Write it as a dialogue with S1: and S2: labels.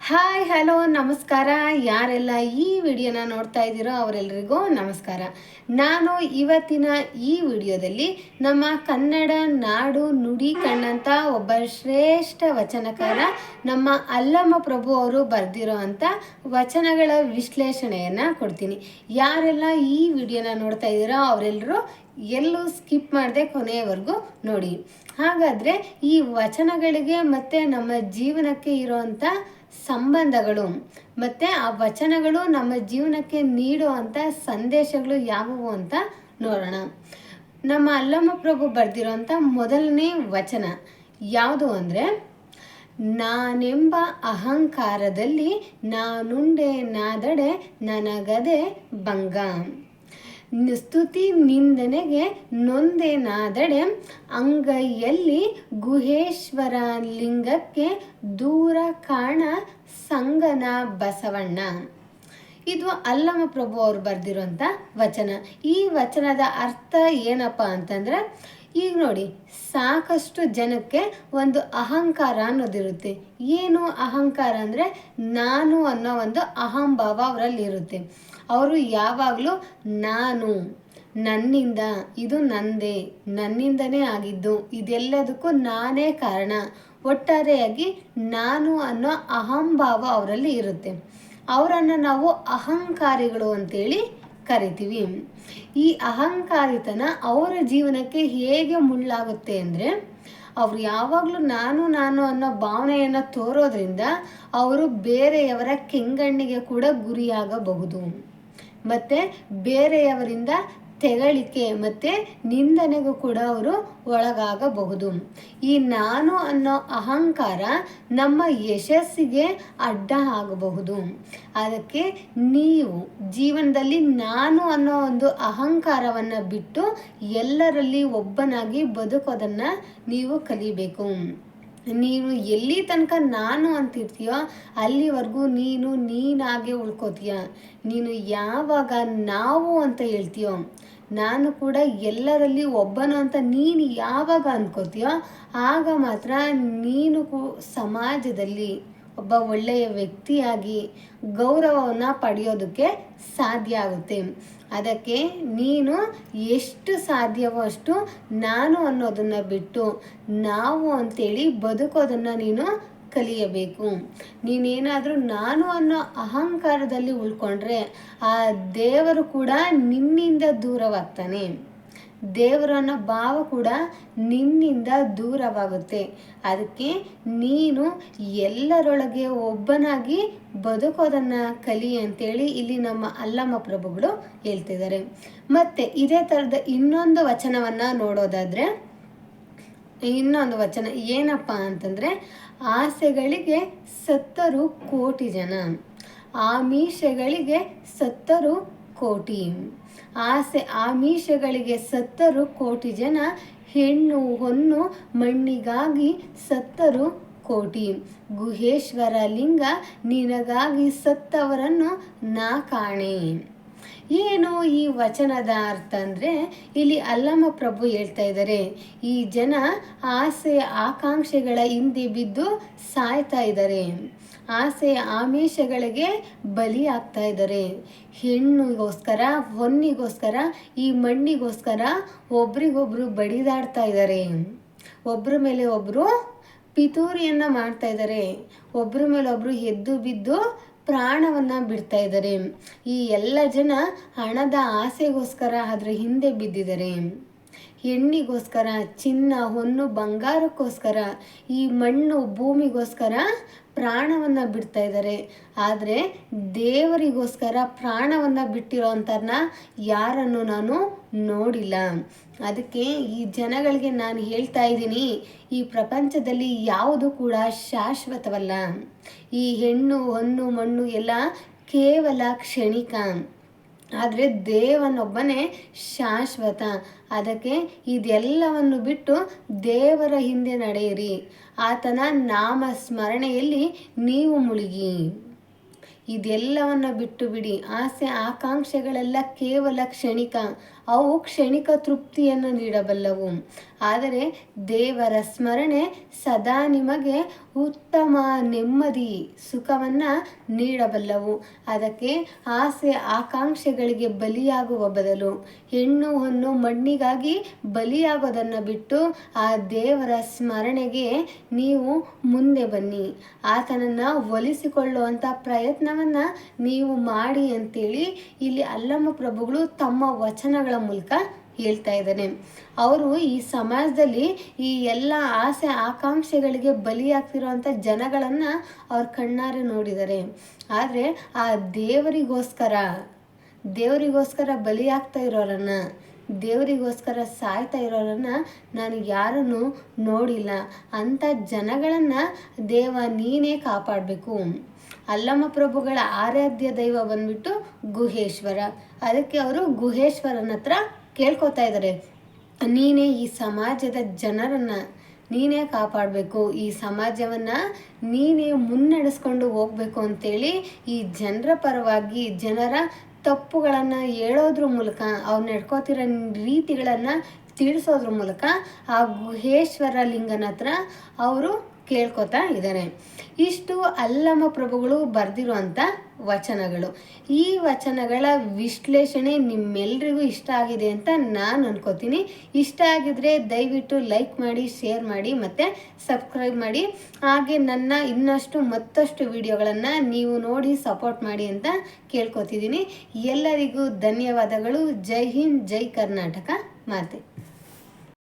S1: Hi hello ನಮಸ್ಕಾರ. ಯಾರೆಲ್ಲ ಈ ವಿಡಿಯೋನ ನೋಡ್ತಾ ಇದ್ದೀರೋ ಅವರೆಲ್ಲರಿಗೂ ನಮಸ್ಕಾರ. ನಾನು ಇವತ್ತಿನ ಈ ವಿಡಿಯೋದಲ್ಲಿ ನಮ್ಮ ಕನ್ನಡ ನಾಡು ನುಡಿ ಕಂಡಂಥ ಒಬ್ಬ ಶ್ರೇಷ್ಠ ವಚನಕಾರ ನಮ್ಮ ಅಲ್ಲಮ ಪ್ರಭು ಅವರು ಬರೆದಿರೋ ಅಂಥ ವಚನಗಳ ವಿಶ್ಲೇಷಣೆಯನ್ನು ಕೊಡ್ತೀನಿ. ಯಾರೆಲ್ಲ ಈ ವಿಡಿಯೋನ ನೋಡ್ತಾ ಇದ್ದೀರೋ ಅವರೆಲ್ಲರೂ ಎಲ್ಲೂ ಸ್ಕಿಪ್ ಮಾಡದೆ ಕೊನೆಯವರೆಗೂ ನೋಡಿ. ಹಾಗಾದರೆ ಈ ವಚನಗಳಿಗೆ ಮತ್ತು ನಮ್ಮ ಜೀವನಕ್ಕೆ ಇರೋವಂಥ ಸಂಬಂಧಗಳು ಮತ್ತು ಆ ವಚನಗಳು ನಮ್ಮ ಜೀವನಕ್ಕೆ ನೀಡುವಂಥ ಸಂದೇಶಗಳು ಯಾವುವು ಅಂತ ನೋಡೋಣ. ನಮ್ಮ ಅಲ್ಲಮ ಪ್ರಭು ಬರೆದಿರೋಂಥ ಮೊದಲನೇ ವಚನ ಯಾವುದು ಅಂದರೆ, ನಾನೆಂಬ ಅಹಂಕಾರದಲ್ಲಿ ನಾನುಂಡೆ ನಾದಡೆ ನನಗದೆ ಭಂಗ, ಸ್ತುತಿ ನಿಂದನೆಗೆ ನೊಂದೆ ನಾದಡೆ ಅಂಗೈಯಲ್ಲಿ ಗುಹೇಶ್ವರ ಲಿಂಗಕ್ಕೆ ದೂರ ಕಾಣ ಸಂಗನ ಬಸವಣ್ಣ. ಇದು ಅಲ್ಲಮ ಪ್ರಭು ಅವರು ಬರೆದಿರುವಂಥ ವಚನ. ಈ ವಚನದ ಅರ್ಥ ಏನಪ್ಪ ಅಂತಂದರೆ, ಈಗ ನೋಡಿ, ಸಾಕಷ್ಟು ಜನಕ್ಕೆ ಒಂದು ಅಹಂಕಾರ ಅನ್ನೋದಿರುತ್ತೆ. ಏನು ಅಹಂಕಾರ ಅಂದರೆ, ನಾನು ಅನ್ನೋ ಒಂದು ಅಹಂಭಾವ ಅವರಲ್ಲಿ ಇರುತ್ತೆ. ಅವರು ಯಾವಾಗಲೂ ನಾನು, ನನ್ನಿಂದ, ಇದು ನಂದೇ, ನನ್ನಿಂದನೇ ಆಗಿದ್ದು, ಇದೆಲ್ಲದಕ್ಕೂ ನಾನೇ ಕಾರಣ, ಒಟ್ಟಾರೆಯಾಗಿ ನಾನು ಅನ್ನೋ ಅಹಂಭಾವ ಅವರಲ್ಲಿ ಇರುತ್ತೆ. ಅವರನ್ನು ನಾವು ಅಹಂಕಾರಿಗಳು ಅಂತೇಳಿ ಕರಿತೀವಿ. ಈ ಅಹಂಕಾರಿತನ ಅವರ ಜೀವನಕ್ಕೆ ಹೇಗೆ ಮುಳ್ಳಾಗುತ್ತೆ ಅಂದರೆ, ಅವರು ಯಾವಾಗಲೂ ನಾನು ಅನ್ನೋ ಭಾವನೆಯನ್ನು ತೋರೋದ್ರಿಂದ ಅವರು ಬೇರೆಯವರ ಕೆಂಗಣ್ಣಿಗೆ ಕೂಡ ಗುರಿಯಾಗಬಹುದು ಮತ್ತು ಬೇರೆಯವರಿಂದ ತೆಗಳಿಕೆ ಮತ್ತು ನಿಂದನೆಗೂ ಕೂಡ ಅವರು ಒಳಗಾಗಬಹುದು. ಈ ನಾನು ಅನ್ನೋ ಅಹಂಕಾರ ನಮ್ಮ ಯಶಸ್ಸಿಗೆ ಅಡ್ಡ ಆಗಬಹುದು. ಅದಕ್ಕೆ ನೀವು ಜೀವನದಲ್ಲಿ ನಾನು ಅನ್ನೋ ಒಂದು ಅಹಂಕಾರವನ್ನು ಬಿಟ್ಟು ಎಲ್ಲರಲ್ಲಿ ಒಬ್ಬನಾಗಿ ಬದುಕೋದನ್ನು ನೀವು ಕಲಿಬೇಕು. ನೀನು ಎಲ್ಲಿ ತನಕ ನಾನು ಅಂತಿರ್ತೀಯೋ ಅಲ್ಲಿವರೆಗೂ ನೀನಾಗೆ ಉಳ್ಕೋತೀಯ. ನೀನು ಯಾವಾಗ ನಾವು ಅಂತ ಹೇಳ್ತೀಯೋ, ನಾನು ಕೂಡ ಎಲ್ಲರಲ್ಲಿ ಒಬ್ಬನು ಅಂತ ನೀನು ಯಾವಾಗ ಅಂದ್ಕೋತೀಯೋ ಆಗ ಮಾತ್ರ ನೀನು ಸಮಾಜದಲ್ಲಿ ಒಬ್ಬ ಒಳ್ಳೆಯ ವ್ಯಕ್ತಿಯಾಗಿ ಗೌರವವನ್ನು ಪಡೆಯೋದಕ್ಕೆ ಸಾಧ್ಯ ಆಗುತ್ತೆ. ಅದಕ್ಕೆ ನೀನು ಎಷ್ಟು ಸಾಧ್ಯವೋ ಅಷ್ಟು ನಾನು ಅನ್ನೋದನ್ನು ಬಿಟ್ಟು ನಾವು ಅಂತೇಳಿ ಬದುಕೋದನ್ನು ನೀನು ಕಲಿಯಬೇಕು. ನೀನೇನಾದರೂ ನಾನು ಅನ್ನೋ ಅಹಂಕಾರದಲ್ಲಿ ಉಳ್ಕೊಂಡ್ರೆ ಆ ದೇವರು ಕೂಡ ನಿನ್ನಿಂದ ದೂರವಾಗ್ತಾನೆ. ದೇವರು ಅನ್ನೋ ಭಾವ ಕೂಡ ನಿನ್ನಿಂದ ದೂರವಾಗುತ್ತೆ. ಅದಕ್ಕೆ ನೀನು ಎಲ್ಲರೊಳಗೆ ಒಬ್ಬನಾಗಿ ಬದುಕೋದನ್ನು ಕಲಿ ಅಂತೇಳಿ ಇಲ್ಲಿ ನಮ್ಮ ಅಲ್ಲಮ ಪ್ರಭುಗಳು ಹೇಳ್ತಿದ್ದಾರೆ. ಮತ್ತು ಇದೇ ಥರದ ಇನ್ನೊಂದು ವಚನವನ್ನು ನೋಡೋದಾದರೆ, ಇನ್ನೊಂದು ವಚನ ಏನಪ್ಪ ಅಂತಂದರೆ, ಆಸೆಗಳಿಗೆ ಸತ್ತರು ಕೋಟಿ ಜನ, ಆಮಿಷಗಳಿಗೆ ಸತ್ತರು ಕೋಟಿ. ಆಮಿಷಗಳಿಗೆ ಸತ್ತರು ಕೋಟಿ ಜನ, ಹೆಣ್ಣು ಹೊನ್ನು ಮಣ್ಣಿಗಾಗಿ ಸತ್ತರು ಕೋಟಿ, ಗುಹೇಶ್ವರ ಲಿಂಗ ನಿನಗಾಗಿ ಸತ್ತವರನ್ನು ನಾ ಕಾಣೆ. ಏನು ಈ ವಚನದ ಅರ್ಥ ಅಂದರೆ, ಇಲ್ಲಿ ಅಲ್ಲಮ ಪ್ರಭು ಹೇಳ್ತಾ ಇದ್ದಾರೆ, ಈ ಜನ ಆಸೆ ಆಕಾಂಕ್ಷೆಗಳ ಹಿಂದೆ ಬಿದ್ದು ಸಾಯ್ತಾ ಇದ್ದಾರೆ, ಆಸೆ ಆಮಿಷಗಳಿಗೆ ಬಲಿ ಆಗ್ತಾ ಇದ್ದಾರೆ, ಹೆಣ್ಣಿಗೋಸ್ಕರ ಹೊನ್ನಿಗೋಸ್ಕರ ಈ ಮಣ್ಣಿಗೋಸ್ಕರ ಒಬ್ರಿಗೊಬ್ರು ಬಡಿದಾಡ್ತಾ ಇದ್ದಾರೆ, ಒಬ್ಬರ ಮೇಲೆ ಒಬ್ಬರು ಪಿತೂರಿಯನ್ನು ಮಾಡ್ತಾ ಇದ್ದಾರೆ, ಒಬ್ಬರ ಮೇಲೆ ಒಬ್ಬರು ಎದ್ದು ಬಿದ್ದು ಪ್ರಾಣವನ್ನು ಬಿಡ್ತಾ ಇದ್ದಾರೆ. ಈ ಎಲ್ಲ ಜನ ಹಣದ ಆಸೆಗೋಸ್ಕರ ಅದರ ಹಿಂದೆ ಬಿದ್ದಿದ್ದಾರೆ. ಹೆಣ್ಣಿಗೋಸ್ಕರ, ಚಿನ್ನ ಹೊನ್ನು ಬಂಗಾರಕ್ಕೋಸ್ಕರ, ಈ ಮಣ್ಣು ಭೂಮಿಗೋಸ್ಕರ ಪ್ರಾಣವನ್ನು ಬಿಡ್ತಾ ಇದ್ದಾರೆ. ಆದರೆ ದೇವರಿಗೋಸ್ಕರ ಪ್ರಾಣವನ್ನು ಬಿಟ್ಟಿರೋ ಅಂಥವ್ರನ್ನ ಯಾರನ್ನು ನಾನು ನೋಡಿಲ್ಲ. ಅದಕ್ಕೆ ಈ ಜನಗಳಿಗೆ ನಾನು ಹೇಳ್ತಾ ಇದ್ದೀನಿ, ಈ ಪ್ರಪಂಚದಲ್ಲಿ ಯಾವುದು ಕೂಡ ಶಾಶ್ವತವಲ್ಲ. ಈ ಹೆಣ್ಣು ಹೊನ್ನು ಮಣ್ಣು ಎಲ್ಲ ಕೇವಲ ಕ್ಷಣಿಕ, ಆದರೆ ದೇವನೊಬ್ಬನೇ ಶಾಶ್ವತ. ಅದಕ್ಕೆ ಇದೆಲ್ಲವನ್ನು ಬಿಟ್ಟು ದೇವರ ಹಿಂದೆ ನಡೆಯಿರಿ, ಆತನ ನಾಮ ಸ್ಮರಣೆಯಲ್ಲಿ ನೀವು ಮುಳುಗಿ. ಇದೆಲ್ಲವನ್ನು ಬಿಟ್ಟು ಬಿಡಿ. ಆಸೆ ಆಕಾಂಕ್ಷೆಗಳೆಲ್ಲ ಕೇವಲ ಕ್ಷಣಿಕ, ಅವು ಕ್ಷಣಿಕ ತೃಪ್ತಿಯನ್ನು ನೀಡಬಲ್ಲವು. ಆದರೆ ದೇವರ ಸ್ಮರಣೆ ಸದಾ ನಿಮಗೆ ಉತ್ತಮ ನೆಮ್ಮದಿ ಸುಖವನ್ನು ನೀಡಬಲ್ಲವು. ಅದಕ್ಕೆ ಆಸೆ ಆಕಾಂಕ್ಷೆಗಳಿಗೆ ಬಲಿಯಾಗುವ ಬದಲು ಹೆಣ್ಣು ಹೊನ್ನು ಮಣ್ಣಿಗಾಗಿ ಬಲಿಯಾಗೋದನ್ನು ಬಿಟ್ಟು ಆ ದೇವರ ಸ್ಮರಣೆಗೆ ನೀವು ಮುಂದೆ ಬನ್ನಿ. ಆತನನ್ನು ಒಲಿಸಿಕೊಳ್ಳುವಂಥ ಪ್ರಯತ್ನವನ್ನು ನೀವು ಮಾಡಿ ಅಂತೇಳಿ ಇಲ್ಲಿ ಅಲ್ಲಮ್ಮ ಪ್ರಭುಗಳು ತಮ್ಮ ವಚನಗಳ ಮೂಲಕ ಹೇಳ್ತಾ ಇದ್ದಾನೆ. ಅವರು ಈ ಸಮಾಜದಲ್ಲಿ ಈ ಎಲ್ಲ ಆಸೆ ಆಕಾಂಕ್ಷೆಗಳಿಗೆ ಬಲಿಯಾಗ್ತಿರೋವಂಥ ಜನಗಳನ್ನು ಅವ್ರ ಕಣ್ಣಾರೆ ನೋಡಿದ್ದಾರೆ. ಆದರೆ ಆ ದೇವರಿಗೋಸ್ಕರ ಬಲಿಯಾಗ್ತಾ ಇರೋರನ್ನು, ದೇವರಿಗೋಸ್ಕರ ಸಾಯ್ತಾ ಇರೋರನ್ನು ನಾನು ಯಾರನ್ನು ನೋಡಿಲ್ಲ. ಅಂಥ ಜನಗಳನ್ನು ದೇವ ನೀನೇ ಕಾಪಾಡಬೇಕು. ಅಲ್ಲಮ್ಮ ಪ್ರಭುಗಳ ಆರಾಧ್ಯ ದೈವ ಬಂದ್ಬಿಟ್ಟು ಗುಹೇಶ್ವರ. ಅದಕ್ಕೆ ಅವರು ಗುಹೇಶ್ವರನ ಹತ್ರ ಕೇಳ್ಕೊತಾ ಇದ್ದಾರೆ, ನೀನೇ ಈ ಸಮಾಜದ ಜನರನ್ನು ನೀನೇ ಕಾಪಾಡಬೇಕು, ಈ ಸಮಾಜವನ್ನು ನೀನೇ ಮುನ್ನಡೆಸ್ಕೊಂಡು ಹೋಗಬೇಕು ಅಂತೇಳಿ ಈ ಜನರ ಪರವಾಗಿ ಜನರ ತಪ್ಪುಗಳನ್ನು ಹೇಳೋದ್ರ ಮೂಲಕ ಅವ್ರು ನಡ್ಕೋತಿರೋ ರೀತಿಗಳನ್ನು ತಿಳಿಸೋದ್ರ ಮೂಲಕ ಆ ಗುಹೇಶ್ವರ ಲಿಂಗನ ಹತ್ರ ಅವರು ಕೇಳ್ಕೊತಾ ಇದ್ದಾರೆ. ಇಷ್ಟು ಅಲ್ಲಮ್ಮ ಪ್ರಭುಗಳು ಬರೆದಿರುವಂಥ ವಚನಗಳು. ಈ ವಚನಗಳ ವಿಶ್ಲೇಷಣೆ ನಿಮ್ಮೆಲ್ರಿಗೂ ಇಷ್ಟ ಆಗಿದೆ ಅಂತ ನಾನು ಅನ್ಕೋತೀನಿ. ಇಷ್ಟ ಆಗಿದ್ರೆ ದಯವಿಟ್ಟು ಲೈಕ್ ಮಾಡಿ, ಶೇರ್ ಮಾಡಿ ಮತ್ತು ಸಬ್ಸ್ಕ್ರೈಬ್ ಮಾಡಿ. ಹಾಗೆ ನನ್ನ ಇನ್ನಷ್ಟು ಮತ್ತಷ್ಟು ವಿಡಿಯೋಗಳನ್ನು ನೀವು ನೋಡಿ ಸಪೋರ್ಟ್ ಮಾಡಿ ಅಂತ ಕೇಳ್ಕೊತಿದ್ದೀನಿ. ಎಲ್ಲರಿಗೂ ಧನ್ಯವಾದಗಳು. ಜೈ ಹಿಂದ್, ಜೈ ಕರ್ನಾಟಕ ಮಾತೆ.